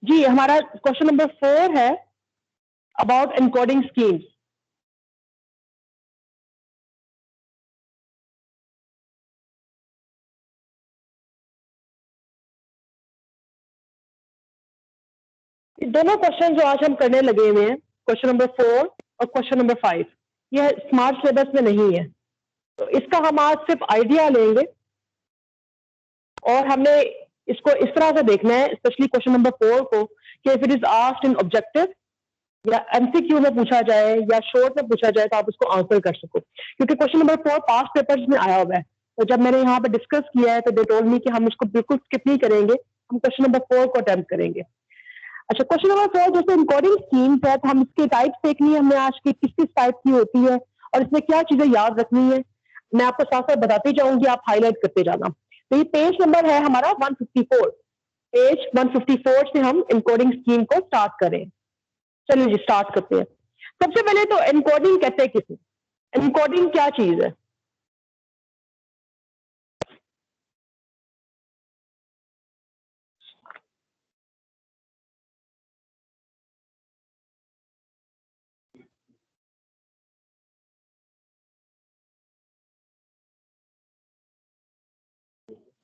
जी, हमारा question number 4 है about encoding schemes. दोनों क्वेश्चन जो आज हम करने लगे हुए हैं, क्वेश्चन नंबर 4 और क्वेश्चन नंबर 5, यह स्मार्ट सिलेबस में नहीं है, तो इसका हम आज सिर्फ आइडिया लेंगे और हमने इसको इस तरह से देखना है, स्पेशली क्वेश्चन नंबर 4 को, कि if it is asked in objective या एमसीक्यू में पूछा जाए या शॉर्ट में पूछा जाए तो आप उसको आंसर कर सको, क्योंकि क्वेश्चन नंबर 4 पास्ट पेपर्स में आया हुआ है। तो जब मैंने यहाँ पे डिस्कस किया है तो दे टोल्ड मी कि हम इसको बिल्कुल स्किप नहीं करेंगे, हम क्वेश्चन नंबर 4 को अटेम्प्ट करेंगे। अच्छा, क्वेश्चन नंबर 4 जैसे इनकोडिंग स्कीम्स है, तो हम इसके टाइप्स देखनी है हमने आज की, किस टाइप की होती है और इसमें क्या चीजें याद रखनी है, मैं आपको साथ साथ बताती जाऊंगी, आप हाईलाइट करते जाना। तो ये पेज नंबर है हमारा 154, पेज 154 से हम इनकोडिंग स्कीम को स्टार्ट करें। चलिए जी स्टार्ट करते हैं। सबसे पहले तो एनकोडिंग कहते हैं किसे, एनकोडिंग क्या चीज है?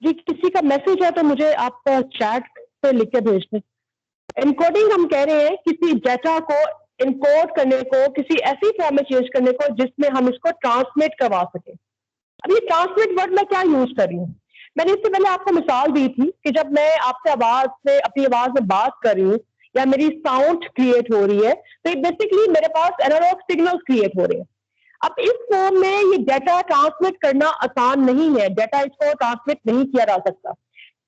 जी, किसी का मैसेज है तो मुझे आप चैट पे लिख के भेज दें। एनकोडिंग हम कह रहे हैं किसी डेटा को इनकोड करने को, किसी ऐसी फॉर्म में चेंज करने को जिसमें हम इसको ट्रांसलेट करवा सके। अब ये ट्रांसलेट वर्ड मैं क्या यूज कर रही हूँ, मैंने इससे पहले आपको मिसाल दी थी कि जब मैं आपसे आवाज से अपनी आवाज में बात कर रही हूँ या मेरी साउंड क्रिएट हो रही है, तो बेसिकली मेरे पास एनालॉग सिग्नल्स क्रिएट हो रहे हैं। अब इस फॉर्म में ये डेटा ट्रांसमिट करना आसान नहीं है, डेटा इसको ट्रांसमिट नहीं किया जा सकता।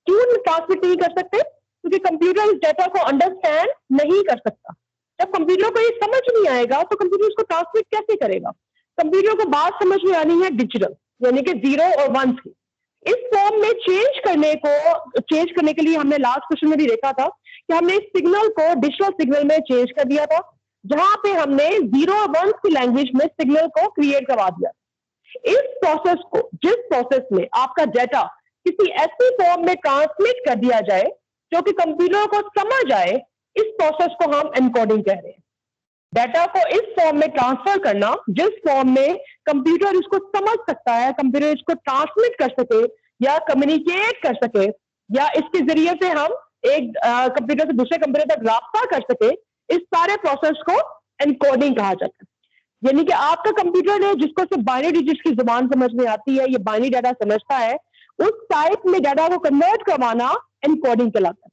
क्यों ट्रांसमिट नहीं कर सकते? क्योंकि कंप्यूटर इस डेटा को अंडरस्टैंड नहीं कर सकता। जब कंप्यूटर को ये समझ नहीं आएगा तो कंप्यूटर इसको ट्रांसमिट कैसे करेगा? कंप्यूटर को बात समझ में आनी है डिजिटल, यानी कि 0 और 1 की। इस फॉर्म में चेंज करने के लिए हमने लास्ट क्वेश्चन में भी देखा था कि हमने इस सिग्नल को डिजिटल सिग्नल में चेंज कर दिया था, जहां पे हमने 0 और 1 की लैंग्वेज में सिग्नल को क्रिएट करवा दिया। इस प्रोसेस को, जिस प्रोसेस में आपका डेटा किसी ऐसी फॉर्म में ट्रांसमिट कर दिया जाए जो कि कंप्यूटर को समझ आए, इस प्रोसेस को हम एनकोडिंग कह रहे हैं। डेटा को इस फॉर्म में ट्रांसफर करना जिस फॉर्म में कंप्यूटर इसको समझ सकता है, कंप्यूटर इसको ट्रांसमिट कर सके या कम्युनिकेट कर सके, या इसके जरिए से हम एक कंप्यूटर से दूसरे कंप्यूटर तक राब्ता कर सके, इस सारे प्रोसेस को एनकोडिंग कहा जाता है। यानी कि आपका कंप्यूटर है जिसको सिर्फ बाइनरी डिजिट्स की जुबान समझ में आती है, ये बाइनरी डाटा समझता है, उस टाइप में डाटा को कन्वर्ट करवाना एनकोडिंग कहलाता है।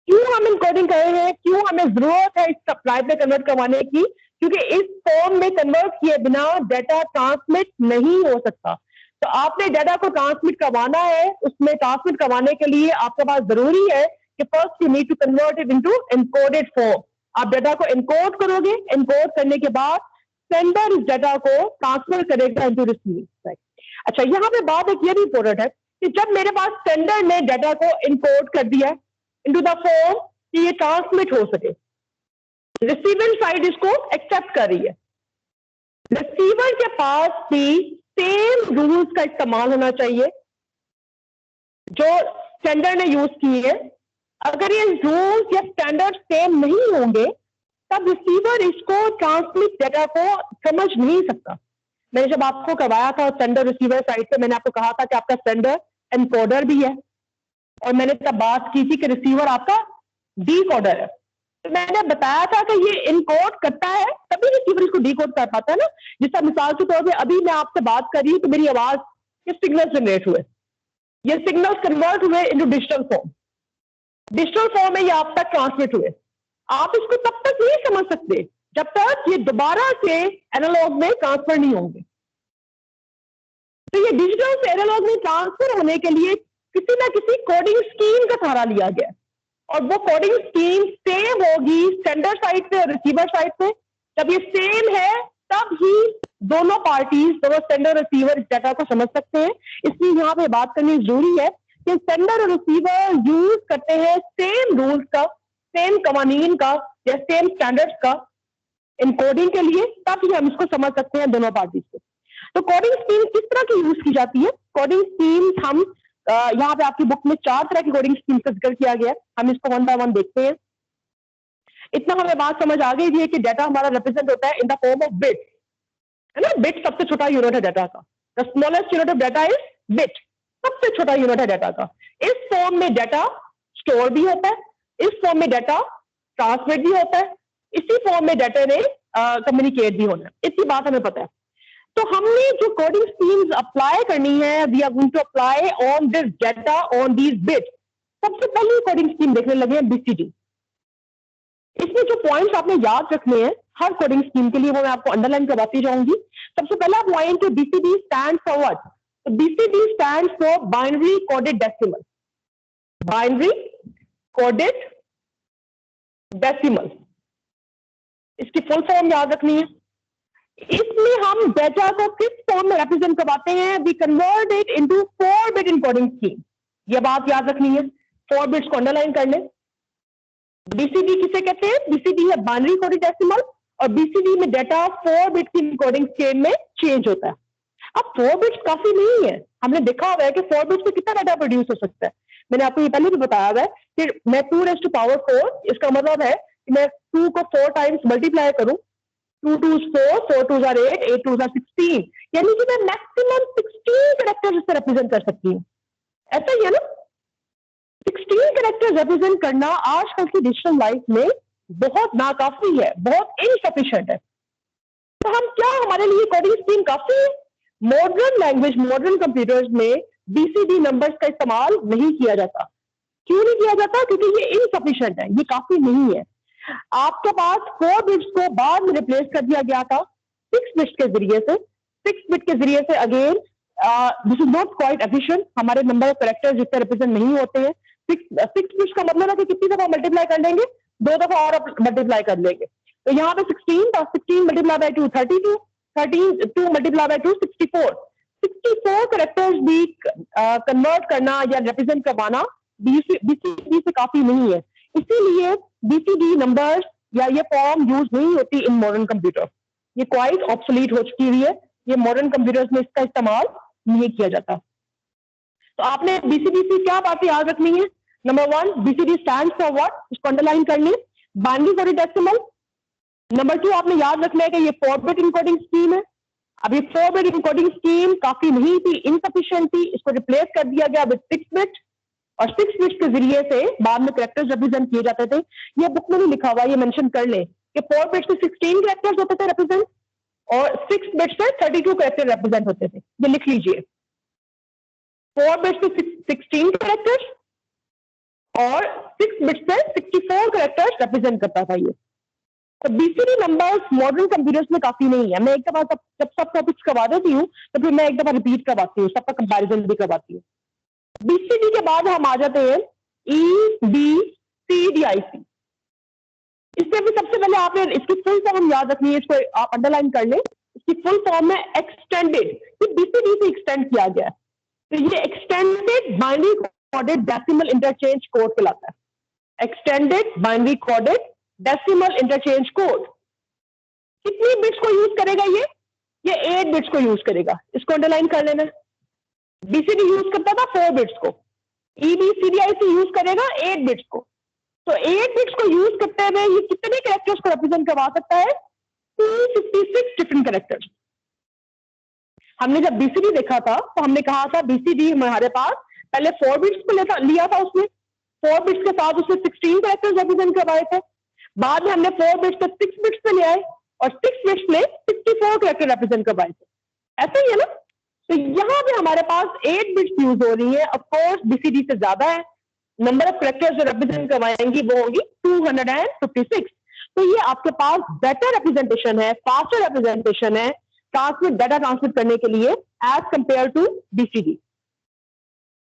क्यों हम एनकोडिंग कर रहे हैं, क्यों हमें जरूरत है इस टाइप में कन्वर्ट करवाने की? क्योंकि इस फॉर्म में कन्वर्ट किए बिना डाटा ट्रांसमिट नहीं हो सकता। तो आपने डाटा को ट्रांसमिट करवाना है, उसमें ट्रांसमिट करवाने के लिए आपके पास जरूरी है कि first you need to convert it into encoded form. आप डाटा को एनकोड करोगे, एनकोड करने के बाद सेंडर इस डाटा को ट्रांसफर करेगा इनटू रिसीवर। अच्छा, यहाँ पे बात एक ये भी इंपॉर्टेंट है कि जब मेरे पास सेंडर ने डाटा को इनकोड कर दिया इनटू द फॉर्म कि ये ट्रांसमिट हो सके, रिसीवर साइड इसको एक्सेप्ट कर रही है। रिसीवर के पास भी सेम रूल्स का इस्तेमाल होना चाहिए जो सेंडर ने यूज किए हैं। अगर ये रूल्स या स्टैंडर्ड सेम नहीं होंगे तब रिसीवर इसको ट्रांसमिट डाटा को समझ नहीं सकता। मैंने जब आपको करवाया था सेंडर रिसीवर साइड पे, मैंने आपको कहा था कि आपका सेंडर एनकोडर भी है, और मैंने तब बात की थी कि रिसीवर आपका डीकोडर है। तो मैंने बताया था कि ये इनकोड करता है तभी रिसीवर इसको डीकोड कर पाता है ना। जिसका मिसाल के तौर पे अभी मैं आपसे बात कर रही हूँ तो मेरी आवाज के सिग्नल जनरेट हुए, ये सिग्नल्स कन्वर्ट हुए into digital form, digital form में ये आप तक ट्रांसमिट हुए। आप इसको तब तक नहीं समझ सकते जब तक ये दोबारा से एनालॉग में ट्रांसफर नहीं होंगे। तो ये डिजिटल से एनालॉग में ट्रांसफर होने के लिए किसी ना किसी कोडिंग स्कीम का सहारा लिया गया, और वो कोडिंग स्कीम सेम होगी सेंडर साइड पे और रिसीवर साइड पे। जब ये सेम है तब ही दोनों पार्टीज, दोनों सेंडर और रिसीवर इस डाटा को समझ सकते हैं। इसलिए यहाँ पे बात करनी जरूरी है कि सेंडर और रिसीवर यूज करते हैं सेम रूल्स का, सेम कवानीन का या सेम स्टैंडर्ड्स का इनकोडिंग के लिए, तब ही हम इसको समझ सकते हैं दोनों पार्टीज को। तो कोडिंग स्कीम किस तरह की यूज की जाती है? कोडिंग स्कीम्स हम यहाँ पे आपकी बुक में 4 तरह की कोडिंग स्कीम्स का जिक्र किया गया है, हम इसको वन बाय वन देखते हैं। इतना हमें बात समझ आ गई है कि डाटा हमारा रिप्रेजेंट होता है in the form of bit, है ना। बिट सबसे छोटा यूनिट है डाटा का। The smallest unit of data is bit, सबसे छोटा यूनिट है डाटा का। इस फॉर्म में डाटा स्टोर भी होता है, इस फॉर्म में डाटा ट्रांसमिट भी होता है, इसी फॉर्म में डाटा ने कम्युनिकेट भी होना है। इतनी बात हमें पता है। तो हमने जो कोडिंग स्कीम्स अप्लाई करनी है, we are going to apply on this data on these bit. सबसे पहली कोडिंग स्कीम देखने लगे हैं बीसीडी। इसमें जो पॉइंट्स आपने याद रखने हैं हर कोडिंग स्कीम के लिए, वो मैं आपको अंडरलाइन करवाती जाऊंगी। सबसे पहला point, BCD stands for what? BCD stands for binary coded decimal. Binary coded decimal, इसकी फुल फॉर्म याद रखनी है। इसमें हम डेटा को किस फॉर्म में रिप्रेजेंट करवाते हैं? We convert it into 4 bit encoding scheme. ये बात याद रखनी है, 4 बिट्स को अंडरलाइन कर लें। बीसीडी किसे कहते हैं? बीसीडी है बाइनरी कोडेड डेसिमल, और बीसीडी में डाटा 4 बिट की इनकोडिंग स्कीम में चेंज होता है। अब 4 बिट्स काफी नहीं है, हमने देखा हुआ है कि 4 बिट्स से कितना डाटा प्रोड्यूस हो सकता है। मैंने आपको ये पहले भी बताया हुआ है कि मैं 2⁴, इसका मतलब है कि मैं 2 को 4 टाइम्स मल्टीप्लाई करूं, 2 2 4, 4 2 8, 8 2 16, यानी कि मैं मैक्सिमम 16 कैरेक्टर्स से रिप्रेजेंट कर सकती हूँ। ऐसा ही है ना, 16 कैरेक्टर्स रिप्रेजेंट करना आजकल की डिजिटल लाइफ में बहुत नाकाफी है, बहुत इनसफिशिएंट है। तो हम क्या, हमारे लिए कोडिंग स्कीम काफी है? मॉडर्न लैंग्वेज, मॉडर्न कंप्यूटर्स में बीसीडी नंबर्स का इस्तेमाल नहीं किया जाता। क्यों नहीं किया जाता? क्योंकि ये इनसफिशिएंट है, ये काफी नहीं है। आपके पास 4 बिट्स को बाद में रिप्लेस कर दिया गया था 6 बिट्स के जरिए से। 6 बिट के जरिए से again this is not quite efficient. हमारे नंबर ऑफ कैरेक्टर्स जितने रिप्रेजेंट नहीं होते हैं। 6 बिट्स का मतलब है कि कितनी दफा मल्टीप्लाई कर लेंगे? 2 दफा और मल्टीप्लाई कर लेंगे। तो यहाँ पे 16 था, 16 multiply by 2 32, 13 2 multiply by 2 64। 64 characters भी कन्वर्ट करना या रिप्रेजेंट करवाना बीसीडी से काफी नहीं है। इसीलिए बीसीडी नंबर्स या ये फॉर्म यूज नहीं होती इन मॉडर्न कंप्यूटर। ये क्वाइट ऑब्सोलीट हो चुकी हुई है, ये मॉडर्न कंप्यूटर्स में इसका इस्तेमाल नहीं किया जाता। तो आपने बीसीडी से क्या बातें याद रखनी है? Number 1, BCD stands for what, इसको अंडरलाइन कर लें, बाइनरी कोडेड डेसिमल। नंबर 2, आपने याद रखना है कि ये 4 बिट इनकोडिंग स्कीम है। अब ये 4 बिट इनकोडिंग स्कीम काफी नहीं थी, इनसफिशिएंट थी, इसको रिप्लेस कर दिया गया विद 6 बिट, और 6 बिट्स के जरिए से बाद में कैरेक्टर्स रिप्रेजेंट किए जाते थे। ये बुक में नहीं लिखा हुआ, ये मेंशन कर ले कि 4 बिट्स से 16 कैरेक्टर्स होते थे रिप्रेजेंट, और 6 बिट्स से 32 कैरेक्टर रिप्रेजेंट होते थे। ये लिख लीजिए, 4 बिट्स से 16 कैरेक्टर्स और 6 बिट्स से 64 कैरेक्टर्स रिप्रेजेंट करता था ये। तो बीसीडी नंबर्स मॉडर्न कंप्यूटर्स में काफी नहीं है। मैं एक दफा जब सब टॉपिक्स करवा देती हूँ तो फिर मैं एक दफा रिपीट करवाती हूँ, सबका कंपैरिजन भी करवाती हूँ। बीसीडी के बाद हम आ जाते हैं EBCDIC। इससे भी सबसे पहले आपने इसकी फुल फॉर्म याद रखनी है, इसको आप अंडरलाइन कर लें। इसकी फुल फॉर्म है एक्सटेंडेड, ये बीसीडी से एक्सटेंड किया गया है। तो ये extended binary coded decimal interchange code कहलाता है। Extended binary coded decimal interchange code कितनी बिट्स को यूज करेगा? ये 8 बिट्स को यूज करेगा। इसको अंडरलाइन कर लेना। बीसीडी यूज करता था 4 बिट्स को, EBCDIC यूज करेगा 8 बिट्स को। तो 8 बिट्स को यूज करते हुए ये कितने कैरेक्टर्स को रिप्रेजेंट करवा सकता है? 256 डिफरेंट कैरेक्टर्स। हमने जब बीसीडी देखा था तो हमने कहा था बीसीडी हमारे पास पहले 4 बिट्स को लिया था, उसमें 4 बिट्स के साथ उसने 16 कैरेक्टर्स रिप्रेजेंट करवाए थे। बाद में हमने 4 बिट्स को 6 बिट्स पे ले आए और 6 बिट्स में 64 कैरेक्टर रिप्रेजेंट करवाए थे। ऐसा ही है ना? तो यहाँ पे हमारे पास 8 बिट्स यूज हो रही है। ऑफ कोर्स बीसीडी से ज्यादा है, नंबर ऑफ कैरेक्टर्स जो रिप्रेजेंट करवाएंगी वो होगी 256। तो ये आपके पास बेटर रिप्रेजेंटेशन है, फास्टर रिप्रेजेंटेशन है ट्रांसमिट डाटा ट्रांसमिट करने के लिए एज कंपेयर टू बीसीडी।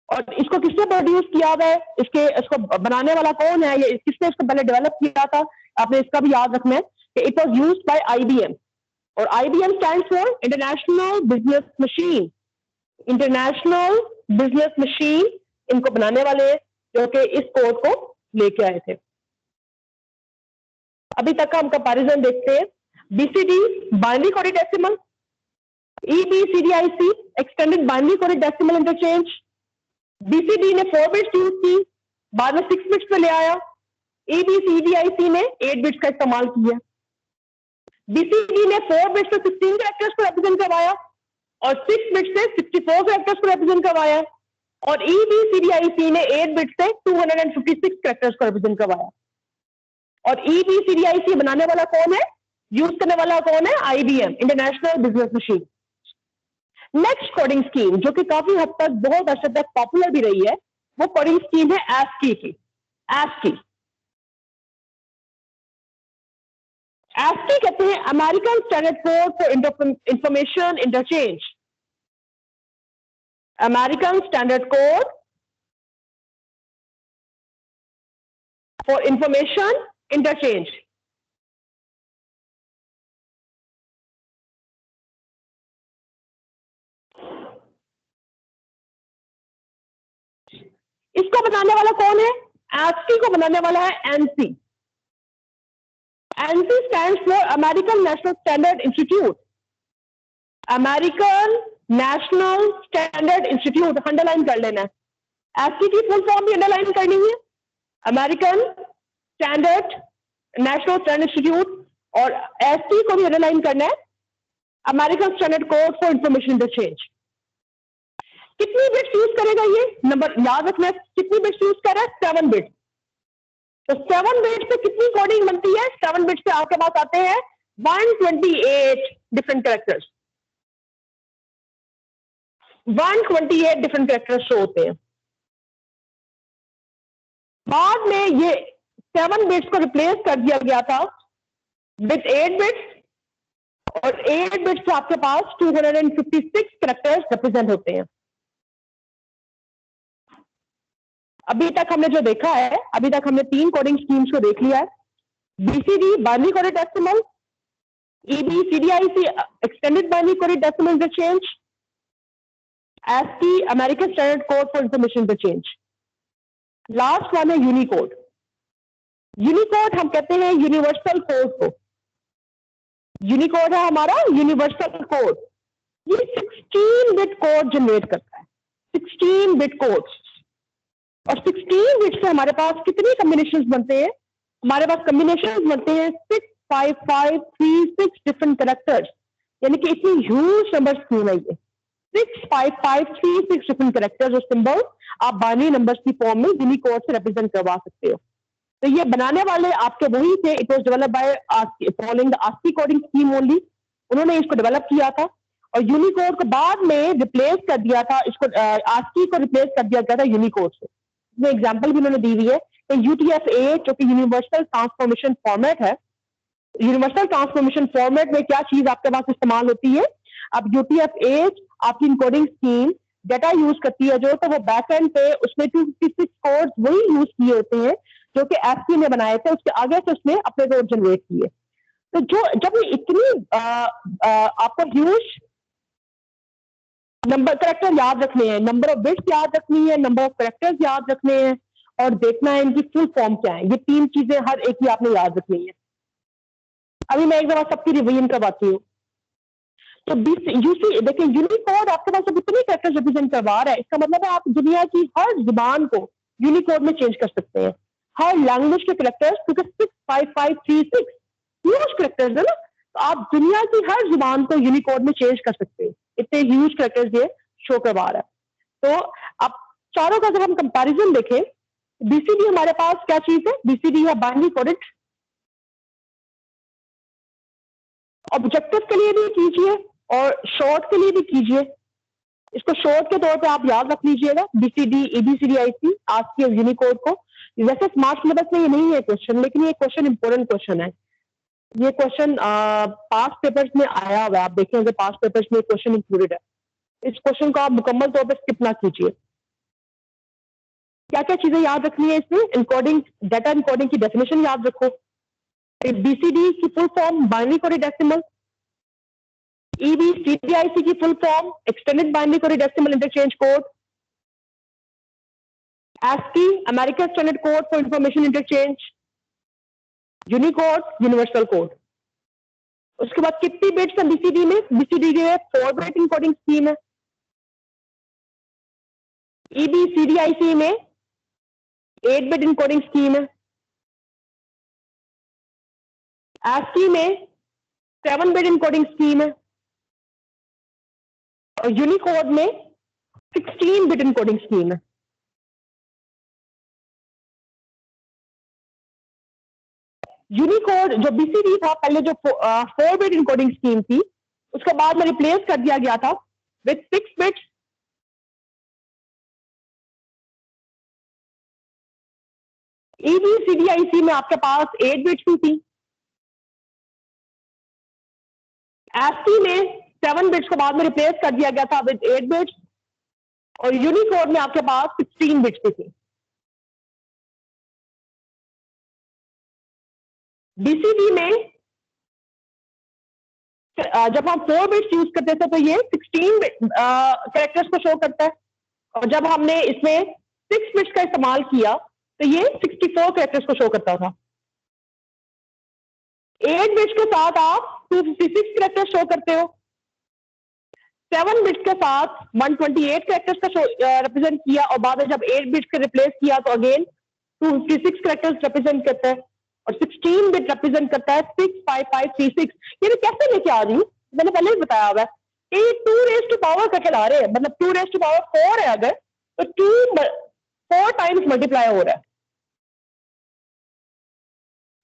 और इसको किसने प्रोड्यूस किया हुआ है? इसको बनाने वाला कौन है? ये किसने इसको पहले डेवलप किया था? आपने इसका भी याद रखना है कि it was used by IBM, और IBM stands for international business machine. International business machine इनको बनाने वाले जो कि इस कोड को लेके आए थे। अभी तक का हम कंपैरिजन देखते हैं। BCD binary coded decimal, EBCDIC extended binary coded decimal interchange. BCD ने 4 बिट्स यूज की, बाद में 6 बिट्स पे ले आया, EBCDIC ने 8 बिट्स का इस्तेमाल किया, BCD ने 4 बिट्स से 16 कैरेक्टर्स को रिप्रेजेंट करवाया और 6 बिट्स से 64 कैरेक्टर्स को रिप्रेजेंट करवाया, और EBCDIC ने 8 बिट्स से 256 कैरेक्टर्स को रिप्रेजेंट करवाया। और EBCDIC बनाने वाला कौन है, यूज करने वाला कौन है, IBM, international business machine. Next coding scheme जो कि काफी हद तक बहुत अर्से तक पॉपुलर भी रही है, वो कोडिंग स्कीम है ASCII की। ASCII कहते हैं American standard code for information interchange. American standard code for information interchange. इसको बनाने वाला कौन है, ASCII को बनाने वाला है ANSI। ANSI stands for American National Standard Institute। American national standard institute underline कर लेना है। ASCII की फुल फॉर्म भी अंडरलाइन करनी है, American standard national standard institute, और ASCII को भी अंडरलाइन करना है, American standard code for information interchange. कितनी बिट्स यूज करेगा ये, नंबर याद रखना है, कितनी बिट्स यूज कर रहा है, 7 बिट्स। तो 7 बिट्स से कितनी कोडिंग बनती है, 7 बिट्स से आपके पास आते हैं 128 different characters. 128 different characters show होते हैं। बाद में ये 7 बिट्स को रिप्लेस कर दिया गया था विद 8 बिट्स, और 8 बिट्स से आपके पास 256 कैरेक्टर्स रिप्रेजेंट होते हैं। अभी तक हमने जो देखा है, अभी तक हमने 3 कोडिंग स्कीम्स को देख लिया है, BCD binary coded decimal, EBCDIC extended binary coded decimal interchange, ASCII American standard code for information interchange. Last one है यूनिकोड। यूनिकोड हम कहते हैं यूनिवर्सल कोड को। यूनिकोड है हमारा यूनिवर्सल कोड। ये 16 बिट कोड जनरेट करता है, 16 बिट कोड। और 16 बिट से हमारे पास कितने कॉम्बिनेशंस बनते हैं, हमारे पास कॉम्बिनेशंस बनते हैं 65536 डिफरेंट कैरेक्टर्स, यानी कि इतनी ह्यूज नंबर स्कीम है ये। 65536 डिफरेंट कैरेक्टर्स और सिंबल आप बाइनरी नंबर्स की फॉर्म में यूनिकोड से रिप्रेजेंट करवा सकते हो। तो ये बनाने वाले आपके वही थे, it was developed by following the ASCII coding scheme only. उन्होंने इसको डेवलप किया था और यूनिकोड को बाद में रिप्लेस कर दिया था, इसको ASCII को रिप्लेस कर दिया गया था यूनिकोड से। इसमें एग्जांपल भी उन्होंने दी हुई है कि UTF-8 जो कि यूनिवर्सल ट्रांसफॉर्मेशन फॉर्मेट है, यूनिवर्सल ट्रांसफॉर्मेशन फॉर्मेट में क्या चीज आपके पास इस्तेमाल होती है। अब UTF-8 आपकी इनकोडिंग स्कीम डेटा यूज करती है जो, तो वो बैक एंड पे उसमें 256 कोड्स वही यूज किए होते हैं जो कि ASCII ने बनाए थे, उसके आगे से उसने अपने कोड जनरेट किए। तो जो जब इतनी आपको ह्यूज नंबर कैरेक्टर याद रखने हैं, नंबर ऑफ बिट्स याद रखनी है, नंबर ऑफ कैरेक्टर्स याद रखने हैं, और देखना है इनकी फुल फॉर्म क्या है, ये 3 चीजें हर एक ही आपने याद रखनी है। अभी मैं एक दफा सबकी रिवीजन करवाती हूँ। तो देखिए यूनिकोड आपके पास जब इतने कैरेक्टर्स रिप्रेजेंट करवा रहा है, इसका मतलब है आप दुनिया की हर जुबान को यूनिकोड में चेंज कर सकते हैं, हर लैंग्वेज के कैरेक्टर्स, क्योंकि 65536 ह्यूज कैरेक्टर्स है ना, तो आप दुनिया की हर जुबान को यूनिकोड में चेंज कर सकते हैं, इतने ह्यूज कैरेक्टर्स ये शो करवा रहा है। तो अब चारों का अगर हम कंपैरिजन देखें, BCD हमारे पास क्या चीज है, BCD है बाइनरी कोडेड। ऑब्जेक्टिव के लिए भी कीजिए और शॉर्ट के लिए भी कीजिए। इसको शॉर्ट के तौर पे आप याद रख लीजिएगा, BCD, EBCDIC, ASCII और यूनिकोड को। वैसे स्मार्ट सिलेबस में ये नहीं है क्वेश्चन, लेकिन ये क्वेश्चन इंपॉर्टेंट क्वेश्चन है। ये क्वेश्चन पास्ट पेपर्स में आया हुआ है, आप देखेंगे पास्ट पेपर्स में क्वेश्चन इंक्लूडेड है। इस क्वेश्चन को आप मुकम्मल तौर पर स्किप ना कीजिए। क्या क्या चीजें याद रखनी है इसमें, इनकोडिंग, डाटा इनकोडिंग की डेफिनेशन याद रखो, BCD की full form binary coded decimal, EBCDIC की full form extended binary coded decimal interchange code, ASCII American standard code for information interchange, Unicode universal code. उसके बाद कितनी बिट्स है BCD में, BCD जो है 4 बिट इनकोडिंग स्कीम है, EBCDIC में 8 बिट इनकोडिंग स्कीम है, ASCII में 7 बिट इनकोडिंग स्कीम है और यूनिकोड में 16 बिट इनकोडिंग स्कीम है। यूनिकोड जो BCD था पहले, जो 4 बिट इनकोडिंग स्कीम थी, उसके बाद में रिप्लेस कर दिया गया था विथ 6 बिट्स। EBCDIC में आपके पास 8 बिट्स ही थी। ASCII में 7 बिट्स को बाद में रिप्लेस कर दिया गया था विद 8 बिट्स और यूनिकोड में आपके पास 16 बिट्स की थी। BCD में जब हम 4 बिट्स यूज करते थे तो ये 16 कैरेक्टर्स को शो करता है और जब हमने इसमें 6 बिट्स का इस्तेमाल किया तो ये 64 कैरेक्टर्स को शो करता था। 8 बिट्स के साथ आप 256 कैरेक्टर्स शो करते हो। 7 बिट्स के साथ 128 कैरेक्टर्स का रिप्रेजेंट किया और बाद में जब 8 बिट्स का रिप्लेस किया तो अगेन 256 कैरेक्टर्स रिप्रेजेंट करता है और 16 बिट रिप्रेजेंट करता है 65536। ये मैं कैसे लेके आ रही हूँ, मैंने पहले ही बताया हुआ है कि 2 रेज़ टू पावर करके ला रहे हैं, मतलब 2 रेज़ टू पावर 4 है अगर तो 4 टाइम्स मल्टीप्लाई हो रहा है,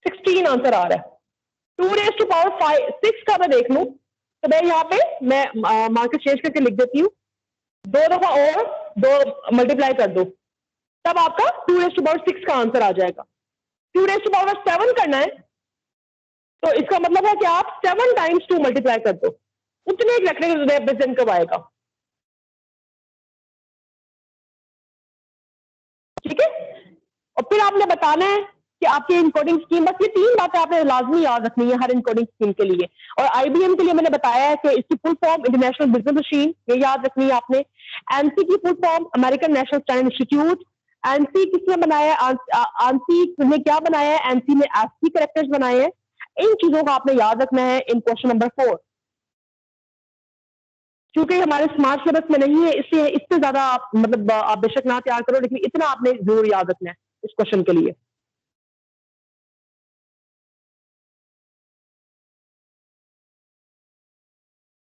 16 आंसर आ रहा है। 2 रेज़ टू पावर 6 का मैं देख लूं तो मैं यहाँ पे मैं मार्केट चेंज करके लिख देती हूँ, 2 दफा और 2 मल्टीप्लाई कर दो, तब आपका 2 रेज़ टू पावर 6 का आंसर आ जाएगा। 2 रेज़ टू पावर 7 करना है तो इसका मतलब है कि आप 7 टाइम्स 2 मल्टीप्लाई कर दो, उतने कैरेक्टर रिप्रेजेंट करवाएगा। ठीक है, और फिर आपने बताना है कि आपकी इनकोडिंग स्कीम, बस ये 3 बातें आपने लाजमी याद रखनी है हर इनकोडिंग स्कीम के लिए। और IBM के लिए मैंने बताया है कि इसकी full form international business machine, ये याद रखनी है आपने। ANSI की full form American national standard institute. ANSI किसने बनाया है, ANSI ने क्या बनाया है, ANSI ने ASCII कैरेक्टर्स बनाए हैं। इन चीजों का आपने याद रखना है इन क्वेश्चन नंबर 4। क्योंकि हमारे स्मार्ट सिलेबस में नहीं है इसलिए इससे ज्यादा आप मतलब आप बेशक ना तैयार करो, लेकिन इतना आपने जरूर याद रखना है इस क्वेश्चन के लिए।